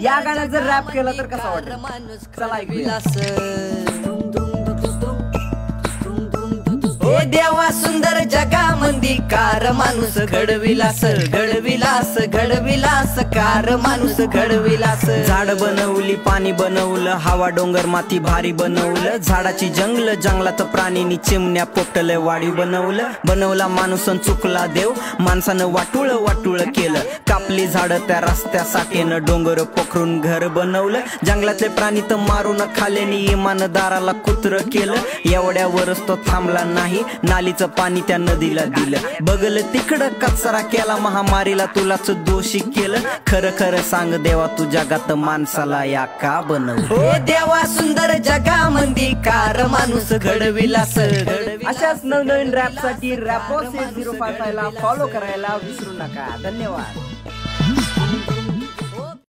या गाण्यात जर रॅप केलं तर कसं वाटेल? चला ऐकूया. हे देवा सुंदर जगामंदी कार माणूस घडविलास घडविलास घडविलास कार माणूस घडविलास. झाड बनवली पाणी बनवलं हवा डोंगर माती भारी बनवलं झाडाची जंगल जंगलात प्राणीनी चिमण्या पोपटले वाढीव बनवलं. बनवला माणूस चुकला देव माणसानं वाटुळ वाटुळ केलं. कापली झाड त्या रस्त्यासाठीनं डोंगर पोखरून घर बनवलं. जंगलातले प्राणी तर मारून खाल्यानी इमानदाराला कुत्र केलं. एवढ्यावरच तो थांबला नाही नालीचं पाणी त्या नदीला दिलं. बगल तिकडं कचरा केला महामारीला तुलाच दोषी केलं. खरं खरं सांग देवा तू जगात माणसाला या का बनवलं? हे देवा सुंदर जगामंदी कार माणूस घडविलास. अशाच नवनवीन रॅप साठी रॅपो 6055 ला फॉलो करायला विसरू नका. धन्यवाद.